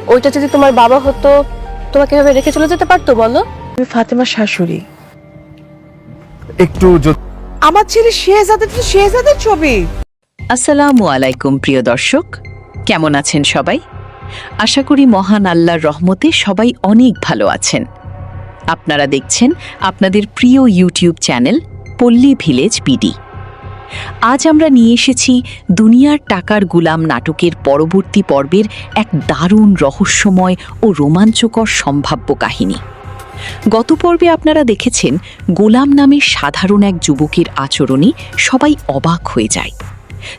ওইটা যদি তোমার বাবা হতো তোমাকে এভাবে রেখে চলে যেতে পারতো বলো? আমি ফাতেমার শাশুড়ি। একটু আমার ছেলে শেহজাদের ছবি। আসসালামু আলাইকুম প্রিয় দর্শক, কেমন আছেন সবাই? আশা করি মহান আল্লাহর রহমতে সবাই অনেক ভালো আছেন। আপনারা দেখছেন আপনাদের প্রিয় ইউটিউব চ্যানেল পল্লী ভিলেজ বিডি। আজ আমরা নিয়ে এসেছি দুনিয়ার টাকার গুলাম নাটকের পরবর্তী পর্বের এক দারুণ রহস্যময় ও রোমাঞ্চকর সম্ভাব্য কাহিনী। গত পর্বে আপনারা দেখেছেন গোলাম নামের সাধারণ এক যুবকের আচরণে সবাই অবাক হয়ে যায়।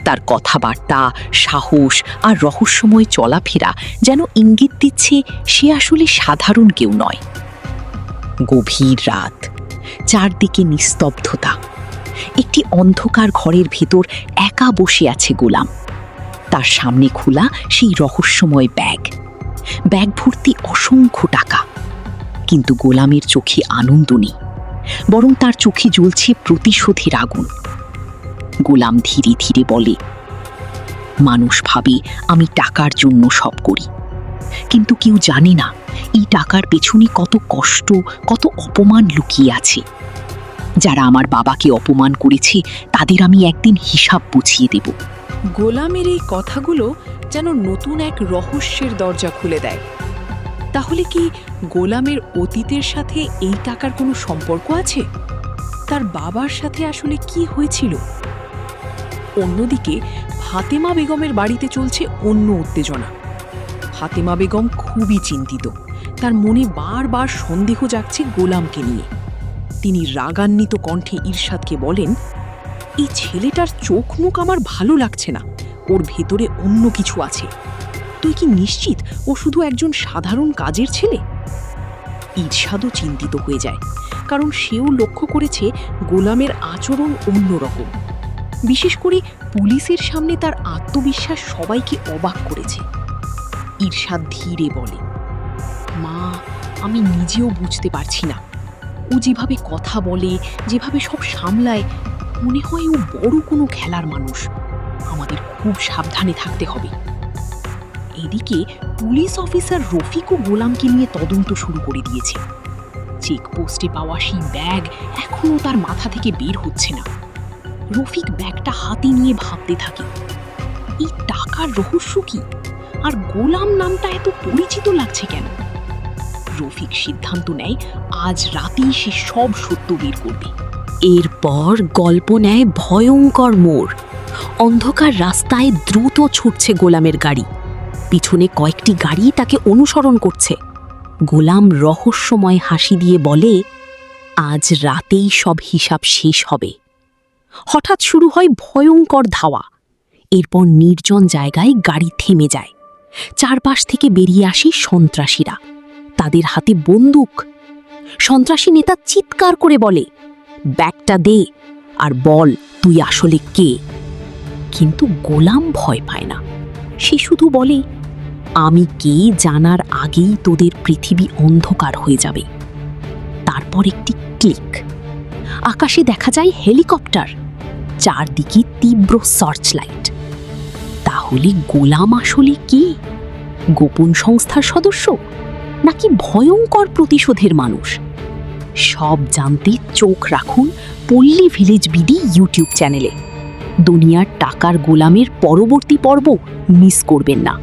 তার কথাবার্তা, সাহস আর রহস্যময় চলাফেরা যেন ইঙ্গিত দিচ্ছে সে আসলে সাধারণ কেউ নয়। গভীর রাত, চারদিকে নিস্তব্ধতা। একটি অন্ধকার ঘরের ভেতর একা বসে আছে গোলাম। তার সামনে খোলা সেই রহস্যময় ব্যাগ ভর্তি অসংখ্য টাকা। কিন্তু গোলামের চোখে আনন্দ নেই, বরং তার চোখে জ্বলছে প্রতিশোধের আগুন। গোলাম ধীরে ধীরে বলে, মানুষ ভাবে আমি টাকার জন্য সব করি, কিন্তু কেউ জানে না এই টাকার পেছনে কত কষ্ট, কত অপমান লুকিয়ে আছে। যারা আমার বাবাকে অপমান করেছে তাদের আমি একদিন হিসাব বুঝিয়ে দেব। গোলামের এই কথাগুলো যেন নতুন এক রহস্যের দরজা খুলে দেয়। তাহলে কি গোলামের অতীতের সাথে এই টাকার কোনো সম্পর্ক আছে? তার বাবার সাথে আসলে কি হয়েছিল? অন্যদিকে ফাতেমা বেগমের বাড়িতে চলছে অন্য উত্তেজনা। ফাতেমা বেগম খুবই চিন্তিত। তার মনে বারবার সন্দেহ জাগছে গোলামকে নিয়ে। তিনি রাগান্বিত কণ্ঠে ইরশাদকে বলেন, এই ছেলেটার চোখ মুখ আমার ভালো লাগছে না, ওর ভেতরে অন্য কিছু আছে। তুই কি নিশ্চিত ও শুধু একজন সাধারণ কাজের ছেলে? ইরশাদও চিন্তিত হয়ে যায়, কারণ সেও লক্ষ্য করেছে গোলামের আচরণ অন্যরকম। বিশেষ করে পুলিশের সামনে তার আত্মবিশ্বাস সবাইকে অবাক করেছে। ইরশাদ ধীরে বলে, মা, আমি নিজেও বুঝতে পারছি না। ও যেভাবে কথা বলে, যেভাবে সব সামলায়, মনে হয় ও বড় কোনো খেলার মানুষ। আমাদের খুব সাবধানে থাকতে হবে। এদিকে পুলিশ অফিসার রফিকও গোলামকে নিয়ে তদন্ত শুরু করে দিয়েছে। চেকপোস্টে পাওয়া সেই ব্যাগ এখনও তার মাথা থেকে বের হচ্ছে না। রফিক ব্যাগটা হাতে নিয়ে ভাবতে থাকে, এই টাকার রহস্য কি? আর গোলাম নামটা এত পরিচিত লাগছে কেন? রফিক সিদ্ধান্ত নেয় আজ রাতেই সে সব সত্য বের করবে। এরপর গল্প নেয় ভয়ঙ্কর মোড়। অন্ধকার রাস্তায় দ্রুত ছুটছে গোলামের গাড়ি। পিছনে কয়েকটি গাড়ি তাকে অনুসরণ করছে। গোলাম রহস্যময় হাসি দিয়ে বলে, আজ রাতেই সব হিসাব শেষ হবে। হঠাৎ শুরু হয় ভয়ঙ্কর ধাওয়া। এরপর নির্জন জায়গায় গাড়ি থেমে যায়। চারপাশ থেকে বেরিয়ে আসে সন্ত্রাসীরা, তাদের হাতে বন্দুক। সন্ত্রাসী নেতা চিৎকার করে বলে, ব্যাগটা দে আর বল তুই আসলে কে। কিন্তু গোলাম ভয় পায় না। সে শুধু বলে, আমি কে জানার আগেই তোদের পৃথিবী অন্ধকার হয়ে যাবে। তারপর একটি ক্লিক, আকাশে দেখা যায় হেলিকপ্টার, চারদিকে তীব্র সার্চ লাইট। তাহলে গোলাম আসলে কে? গোপন সংস্থার সদস্য নাকি ভয়ঙ্কর প্রতিশোধের মানুষ? সব জানতে চোখ রাখুন পল্লী ভিলেজ বিডি ইউটিউব চ্যানেলে। দুনিয়ার টাকার গোলামের পরবর্তী পর্ব মিস করবেন না।